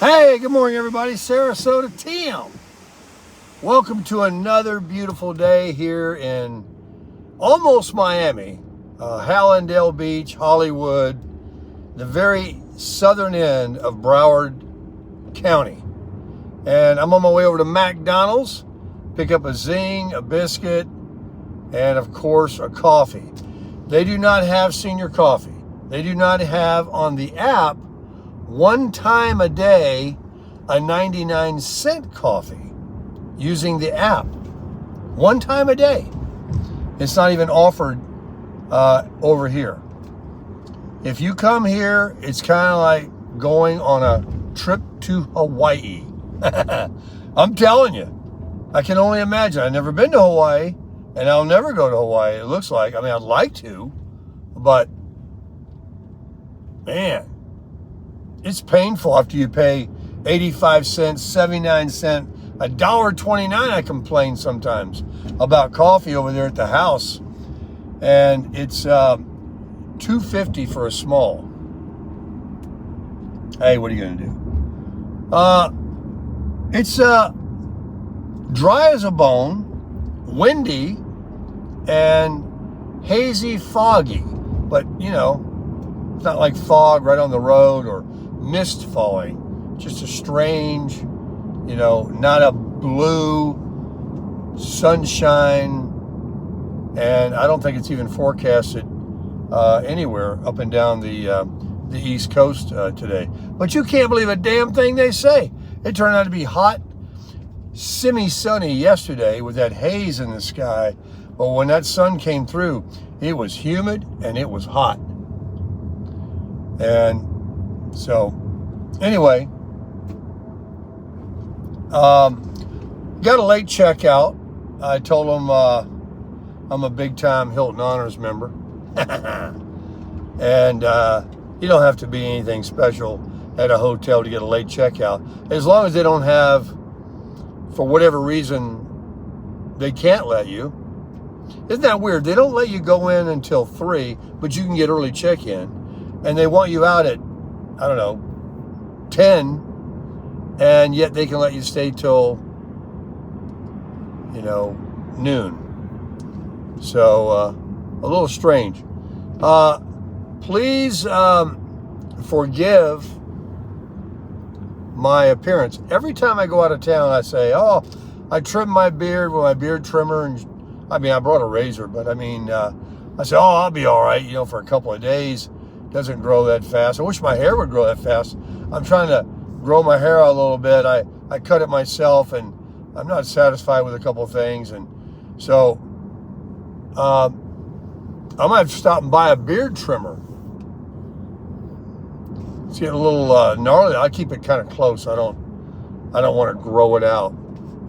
Hey, good morning, everybody. Sarasota Tim. Welcome to another beautiful day here in almost Miami, Hallandale Beach, Hollywood, the very southern end of Broward County. And I'm on my way over to McDonald's, pick up a zing, a biscuit, and of course a coffee. They do not have senior coffee. They do not have on the app one time a day a 99-cent coffee using the app. One time a day. It's not even offered over here. If you come here, it's kind of like going on a trip to Hawaii. I'm telling you, I can only imagine. I've never been to Hawaii, and I'll never go to Hawaii, it looks like. I mean, I'd like to, but man, it's painful after you pay 85 cents, 79 cents, $1.29. I complain sometimes about coffee over there at the house, and it's $2.50 for a small. Hey, what are you gonna do? It's dry as a bone, windy, and hazy, foggy. But you know, it's not like fog right on the road or mist falling. Just a strange, you know, not a blue sunshine, and I don't think it's even forecasted anywhere up and down the East Coast today. But you can't believe a damn thing they say. It turned out to be hot, semi-sunny yesterday with that haze in the sky. But when that sun came through, it was humid and it was hot. And so, anyway, got a late checkout. I told them I'm a big-time Hilton Honors member. And you don't have to be anything special at a hotel to get a late checkout. As long as they don't have, for whatever reason, they can't let you. Isn't that weird? They don't let you go in until 3, but you can get early check-in. And they want you out at, I don't know, 10, and yet they can let you stay till, you know, noon. So, a little strange. Please forgive my appearance. Every time I go out of town, I say, oh, I trim my beard with my beard trimmer. And I mean, I brought a razor, but I mean, I say, oh, I'll be all right, you know, for a couple of days. Doesn't grow that fast. I wish my hair would grow that fast. I'm trying to grow my hair out a little bit. I cut it myself, and I'm not satisfied with a couple of things. And so I might have to stop and buy a beard trimmer. It's getting a little gnarly. I keep it kind of close. I don't want to grow it out.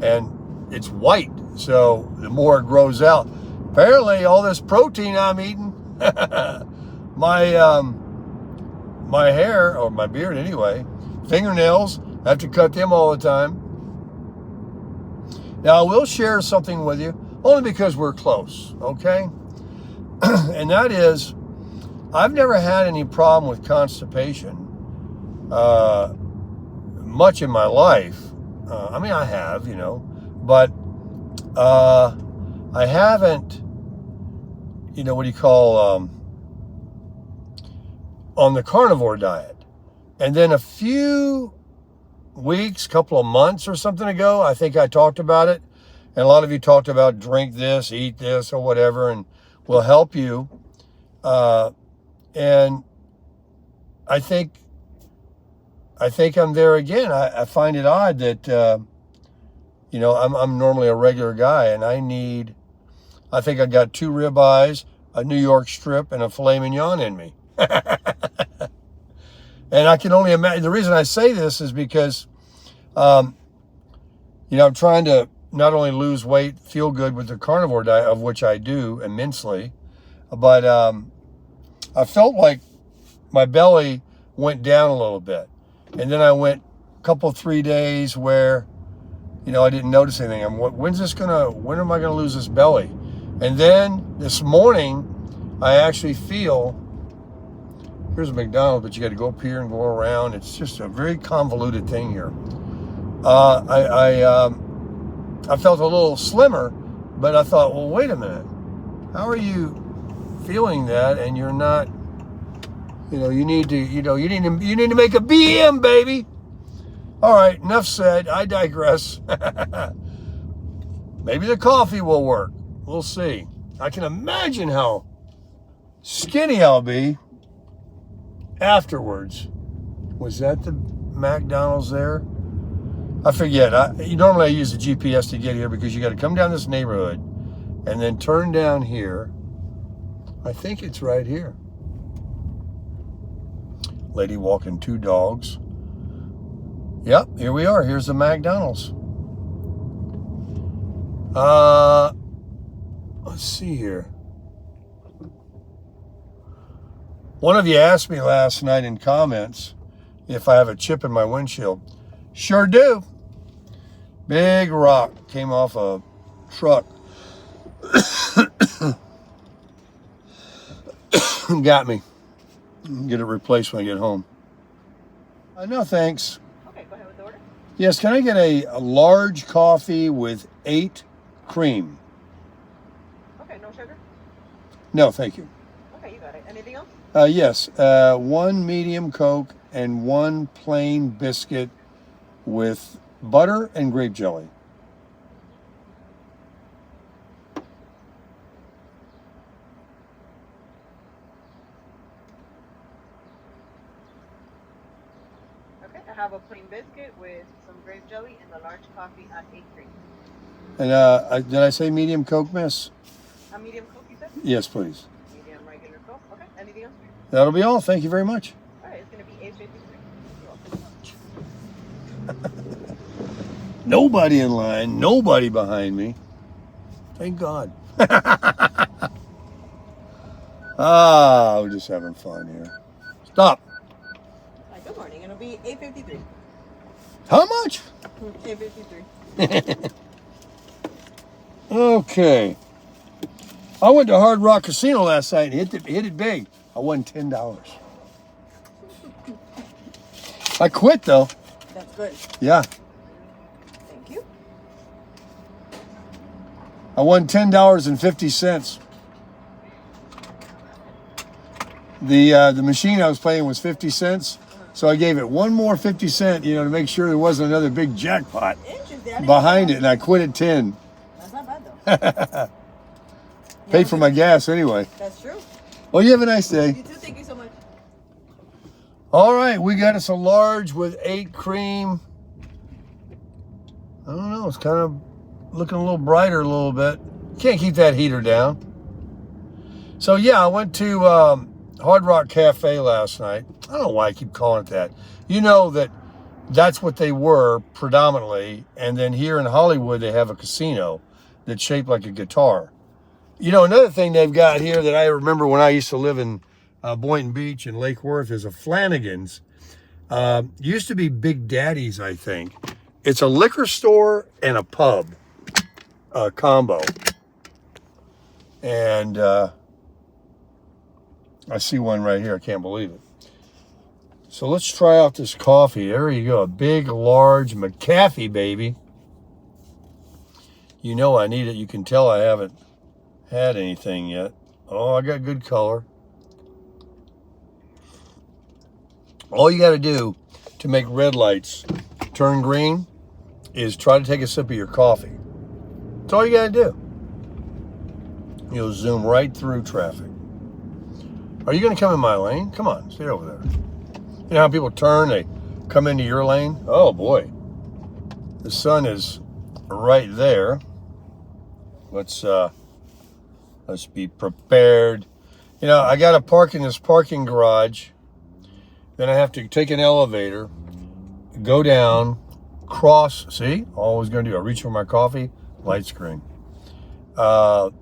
And it's white, so the more it grows out. Apparently, all this protein I'm eating, my hair, or my beard anyway, fingernails, I have to cut them all the time. Now, I will share something with you, only because we're close, okay? And that is, I've never had any problem with constipation much in my life. I mean, I have, you know, but I haven't, you know, what do you call, on the carnivore diet. And then a few weeks, couple of months or something ago, I think I talked about it. And a lot of you talked about drink this, eat this, or whatever, and will help you. And I think I'm there again. I find it odd that, you know, I'm normally a regular guy, and I think I got 2 ribeyes, a New York strip, and a filet mignon in me. And I can only imagine. The reason I say this is because, you know, I'm trying to not only lose weight, feel good with the carnivore diet, of which I do immensely, but I felt like my belly went down a little bit. And then I went a couple, 3 days where, you know, I didn't notice anything. When am I gonna lose this belly? And then this morning, I actually feel Here's a McDonald's, but you got to go up here and go around. It's just a very convoluted thing here. I felt a little slimmer, but I thought, well, wait a minute. How are you feeling that? And you're not, you need to make a BM, baby. All right, enough said. I digress. Maybe the coffee will work. We'll see. I can imagine how skinny I'll be afterwards. Was that the McDonald's there? I forget. Normally I use the GPS to get here because you got to come down this neighborhood and then turn down here. I think it's right here. Lady walking 2 dogs. Yep, here we are. Here's the McDonald's. Let's see here. One of you asked me last night in comments if I have a chip in my windshield. Sure do. Big rock came off a truck. Got me. Get it replaced when I get home. No, thanks. Okay, go ahead with the order. Yes, can I get a large coffee with 8 cream? Okay, no sugar? No, thank you. Okay, you got it. Anything else? Yes, 1 medium Coke and 1 plain biscuit with butter and grape jelly. Okay, I have a plain biscuit with some grape jelly and a large coffee at 8 cream. And did I say medium Coke, miss? A medium Coke, you said? Yes, please. Medium regular Coke. Okay, anything else? That'll be all. Thank you very much. All right, it's going to be $8.53. Nobody in line, nobody behind me. Thank God. We're just having fun here. Stop. Hi, good morning. It'll be $8.53. How much? $8.53. Okay. I went to Hard Rock Casino last night and hit it big. I won $10. I quit though. That's good. Yeah. Thank you. I won $10.50. The machine I was playing was 50 cents. So I gave it one more 50 cent, to make sure there wasn't another big jackpot behind it, and I quit at 10. That's not bad though. Paid for my gas anyway. That's true. Well, you have a nice day. You too. Thank you so much. All right, we got us a large with 8 cream. I don't know, it's kind of looking a little brighter a little bit. Can't keep that heater down. So yeah, I went to Hard Rock Cafe last night. I don't know why I keep calling it that. You know that's what they were predominantly. And then here in Hollywood, they have a casino that's shaped like a guitar. Another thing they've got here that I remember when I used to live in Boynton Beach and Lake Worth is a Flanagan's. Used to be Big Daddy's, I think. It's a liquor store and a pub combo. And I see one right here. I can't believe it. So let's try out this coffee. There you go. A big, large McAfee, baby. I need it. You can tell I haven't had anything yet. Oh, I got good color. All you got to do to make red lights turn green is try to take a sip of your coffee. That's all you got to do. You'll zoom right through traffic. Are you going to come in my lane? Come on, stay over there. You know how people turn, they come into your lane? Oh boy. The sun is right there. Let's be prepared. I got to park in this parking garage. Then I have to take an elevator, go down, cross. See, all I was going to do, I reach for my coffee, light screen. Walk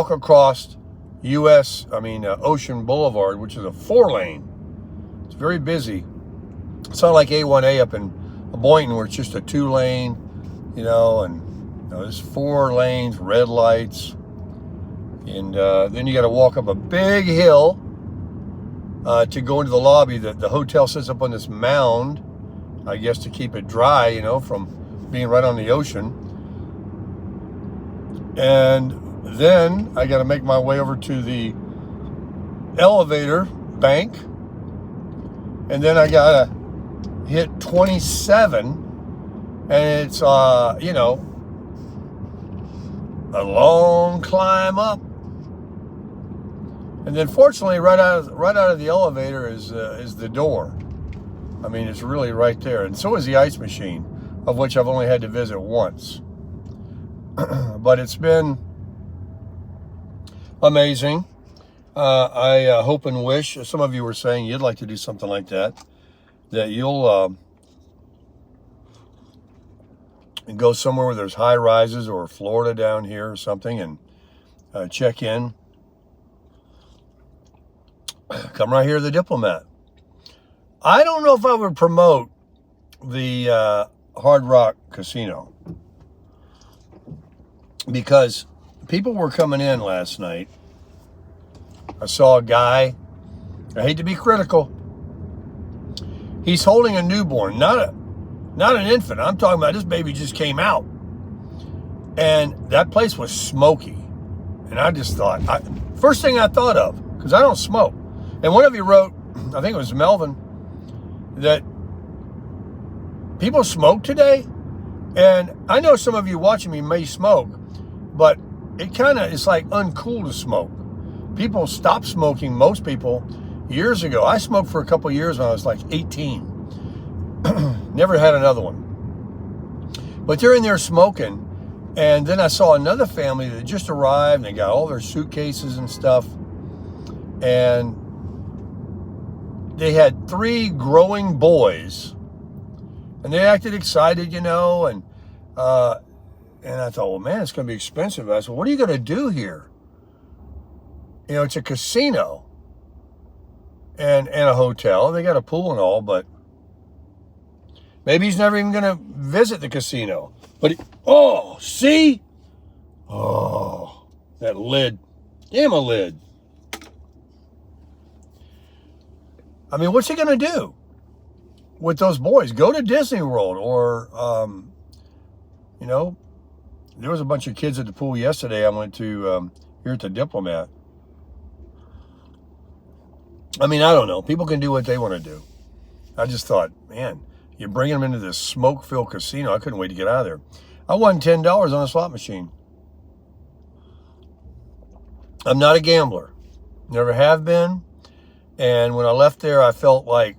across Ocean Boulevard, which is a 4-lane. It's very busy. It's not like A1A up in Boynton where it's just a 2-lane, and there's 4 lanes, red lights. And then you got to walk up a big hill. to go into the lobby. The hotel sits up on this mound, I guess to keep it dry, you know, from being right on the ocean. And then I got to make my way over to the elevator bank. And then I got to hit 27. And it's, you know, a long climb up. And then fortunately, right out of the elevator is the door. I mean, it's really right there. And so is the ice machine, of which I've only had to visit once. But it's been amazing. I hope and wish, some of you were saying you'd like to do something like that you'll go somewhere where there's high rises, or Florida down here or something, and check in. Come right here to the Diplomat. I don't know if I would promote the Hard Rock Casino, because people were coming in last night. I saw a guy, I hate to be critical, he's holding a newborn, not an infant. I'm talking about this baby just came out. And that place was smoky. And I just thought, first thing I thought of, because I don't smoke. And one of you wrote, I think it was Melvin, that people smoke today. And I know some of you watching me may smoke, but it kind of is like uncool to smoke. People stopped smoking, most people, years ago. I smoked for a couple of years when I was like 18. Never had another one. But they're in there smoking. And then I saw another family that just arrived, and they got all their suitcases and stuff. And they had 3 growing boys. And they acted excited, you know, and I thought, well, man, it's going to be expensive. I said, what are you going to do here? You know, it's a casino and a hotel. They got a pool and all, but maybe he's never even going to visit the casino. But, see? Oh, that lid. Damn a lid. I mean, what's he going to do with those boys? Go to Disney World, or, you know, there was a bunch of kids at the pool yesterday. I went to here at the Diplomat. I mean, I don't know. People can do what they want to do. I just thought, man, you're bringing them into this smoke-filled casino. I couldn't wait to get out of there. I won $10 on a slot machine. I'm not a gambler. Never have been. And when I left there, I felt like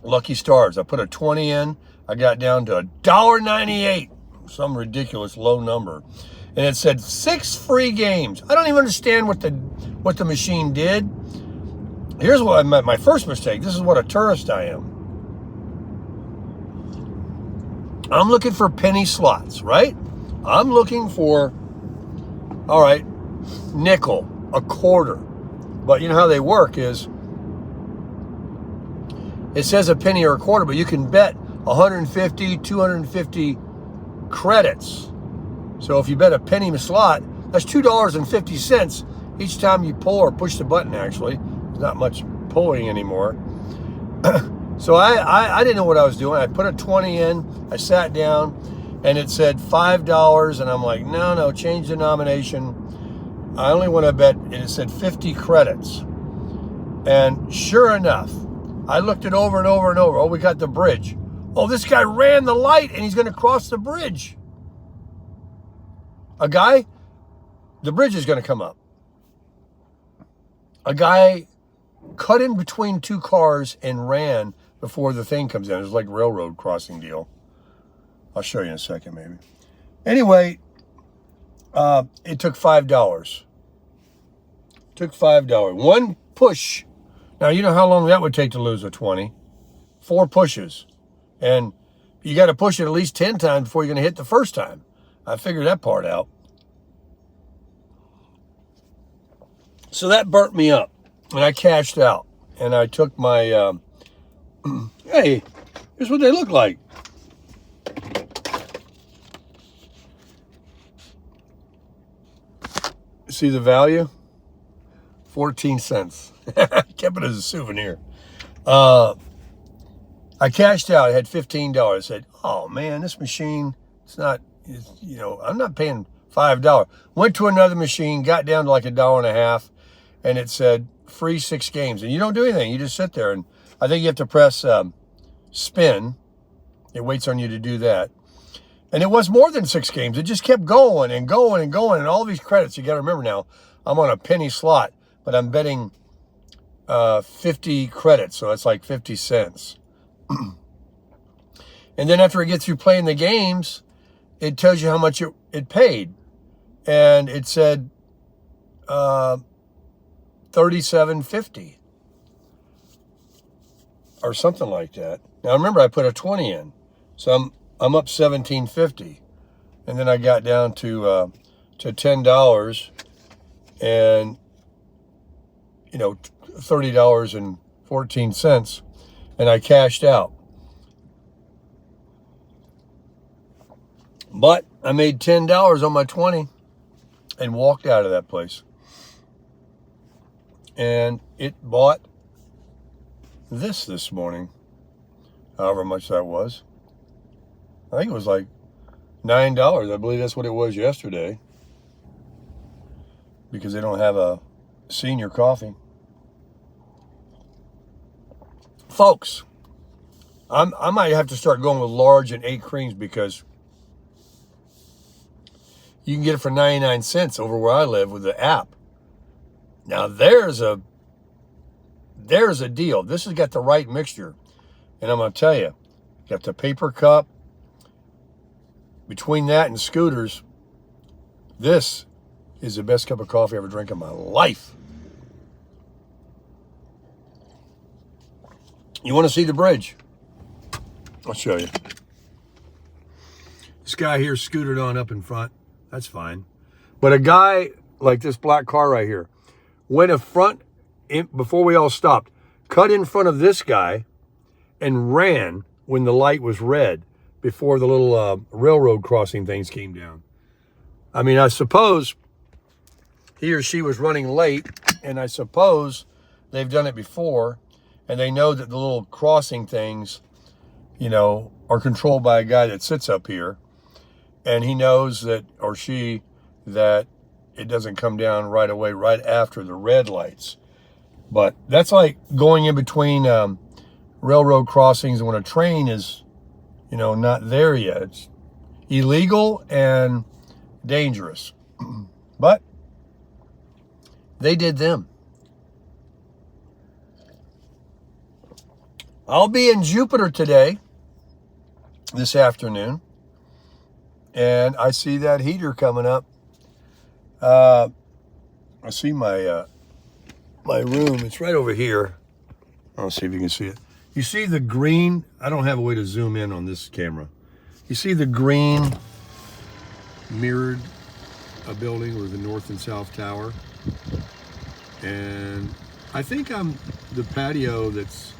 lucky stars. I put a 20 in. I got down to $1.98. Some ridiculous low number. And it said 6 free games. I don't even understand what the machine did. Here's what my first mistake. This is what a tourist I am. I'm looking for penny slots, right? I'm looking for, all right, nickel, a quarter. But you know how they work is, it says a penny or a quarter, but you can bet 150, 250 credits. So if you bet a penny slot, that's $2.50 each time you pull or push the button, actually. There's not much pulling anymore. So I didn't know what I was doing. I put a 20 in, I sat down, and it said $5, and I'm like, no, change denomination. I only want to bet, and it said 50 credits. And sure enough, I looked it over and over and over. Oh, we got the bridge. Oh, this guy ran the light, and he's going to cross the bridge. The bridge is going to come up. A guy cut in between 2 cars and ran before the thing comes in. It was like railroad crossing deal. I'll show you in a second, maybe. Anyway, it took $5. Took $5. One push. Now, you know how long that would take to lose a 20? 4 pushes. And you got to push it at least 10 times before you're going to hit the first time. I figured that part out. So that burnt me up. And I cashed out. And I took my, hey, here's what they look like. See the value? 14 cents. Kept it as a souvenir. I cashed out. I had $15. I said, oh, man, this machine, I'm not paying $5. Went to another machine, got down to like $1.50, and it said free 6 games. And you don't do anything. You just sit there. And I think you have to press spin. It waits on you to do that. And it was more than 6 games. It just kept going and going and going. And all these credits, you got to remember now, I'm on a penny slot, but I'm betting 50 credits. So that's like 50 cents. And then after it gets through playing the games, it tells you how much it paid. And it said $37.50 or something like that. Now remember, I put a 20 in, so I'm up $17.50, and then I got down to $10 and $30.14, and I cashed out. But I made $10 on my 20 and walked out of that place. And it bought this morning, however much that was. I think it was like $9. I believe that's what it was yesterday, because they don't have a senior coffee. Folks, I might have to start going with large and 8 creams, because you can get it for 99 cents over where I live with the app. Now there's a deal. This has got the right mixture. And I'm going to tell you, got the paper cup. Between that and Scooters, this is the best cup of coffee I ever drank in my life. You want to see the bridge? I'll show you. This guy here scooted on up in front. That's fine. But a guy like this black car right here went before we all stopped, cut in front of this guy and ran when the light was red before the little railroad crossing things came down. I mean, I suppose he or she was running late, and I suppose they've done it before, and they know that the little crossing things, are controlled by a guy that sits up here. And he knows that, or she, that it doesn't come down right away, right after the red lights. But that's like going in between railroad crossings when a train is, not there yet. It's illegal and dangerous. But they did them. I'll be in Jupiter this afternoon. And I see that heater coming up. I see my room. It's right over here. I'll see if you can see it. You see the green? I don't have a way to zoom in on this camera. You see the green mirrored a building with the north and south tower? And I think I'm the patio that's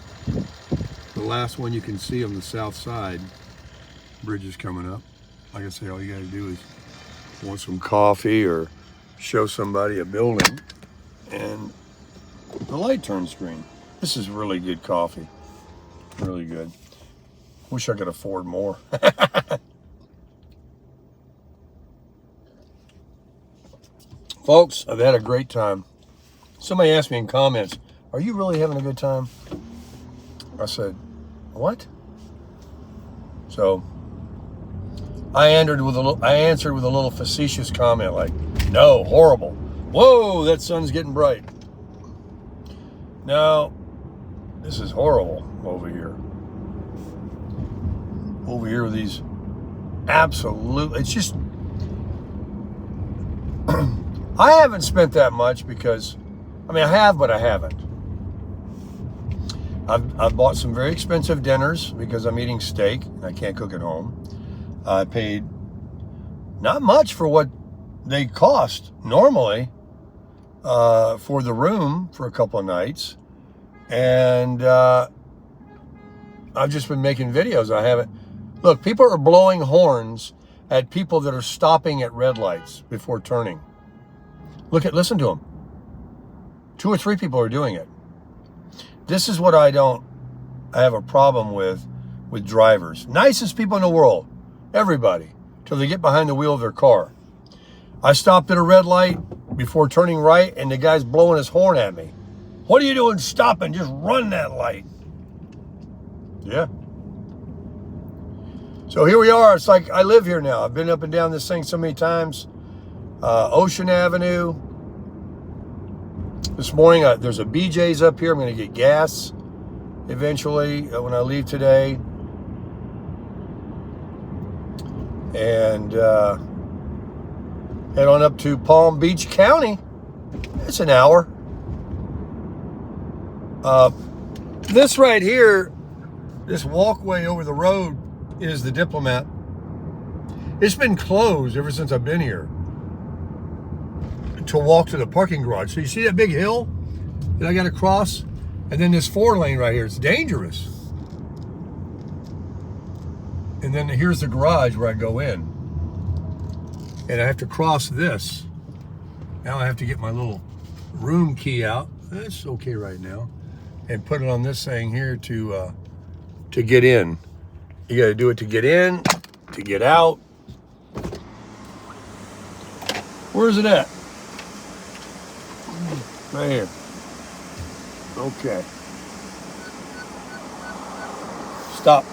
the last one you can see on the south side. Bridge is coming up. Like I say, all you got to do is want some coffee or show somebody a building, and the light turns green. This is really good coffee. Really good. Wish I could afford more. Folks, I've had a great time. Somebody asked me in comments, are you really having a good time? I said, what? So I answered with a little facetious comment like, no, horrible. Whoa, that sun's getting bright. No, this is horrible over here. Over here with these it's just, I haven't spent that much because, I have, but I haven't. I've bought some very expensive dinners because I'm eating steak and I can't cook at home. I paid not much for what they cost normally for the room for a couple of nights. And I've just been making videos. I haven't. Look, people are blowing horns at people that are stopping at red lights before turning. Listen to them. 2 or 3 people are doing it. This is what I have a problem with drivers. Nicest people in the world, everybody, till they get behind the wheel of their car. I stopped at a red light before turning right, and the guy's blowing his horn at me. What are you doing stopping? Just run that light. Yeah. So here we are. It's like I live here now. I've been up and down this thing so many times. Ocean Avenue. This morning, there's a BJ's up here. I'm going to get gas eventually when I leave today. And head on up to Palm Beach County. It's an hour. This right here, this walkway over the road is the Diplomat. It's been closed ever since I've been here to walk to the parking garage. So you see that big hill that I got to cross? And then this 4-lane right here. It's dangerous. And then here's the garage where I go in. And I have to cross this. Now I have to get my little room key out. That's okay right now. And put it on this thing here to get in. You got to do it to get in, to get out. Where is it at? Right here. Okay. Stop.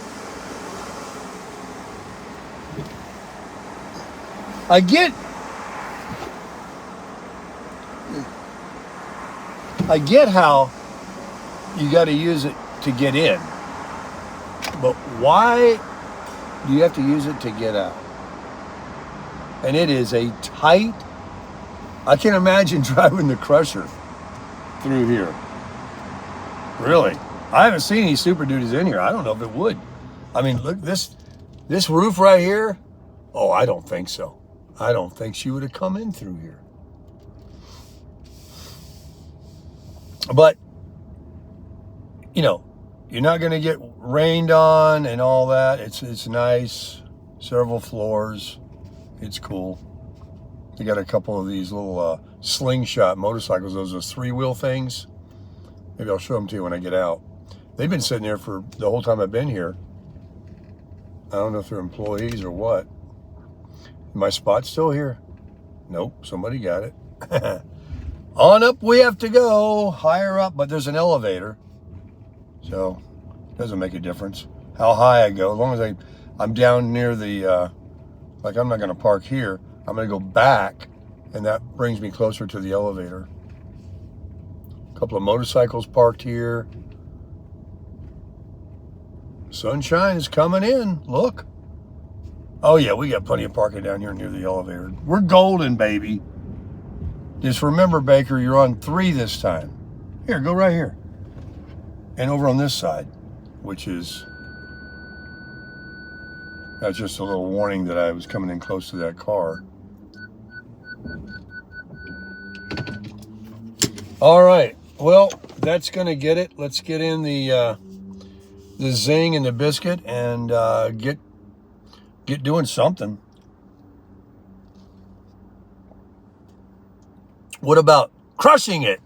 I get how you got to use it to get in, but why do you have to use it to get out? And it is a tight, I can't imagine driving the Crusher through here. Really. I haven't seen any Super Duties in here. I don't know if it would. I mean, look, this roof right here. Oh, I don't think so. I don't think she would have come in through here. But, you know, you're not going to get rained on and all that. It's nice. Several floors. It's cool. They got a couple of these little slingshot motorcycles. Those are 3-wheel things. Maybe I'll show them to you when I get out. They've been sitting there for the whole time I've been here. I don't know if they're employees or what. My spot's still here. Nope, somebody got it. On up we have to go, higher up, but there's an elevator. So, it doesn't make a difference how high I go. As long as I'm down near the, like I'm not going to park here. I'm going to go back, and that brings me closer to the elevator. A couple of motorcycles parked here. Sunshine is coming in. Look. Oh, yeah, we got plenty of parking down here near the elevator. We're golden, baby. Just remember, Baker, you're on 3 this time. Here, go right here. And over on this side, which is... That's just a little warning that I was coming in close to that car. All right. Well, that's going to get it. Let's get in the zing and the biscuit and get doing something. What about crushing it?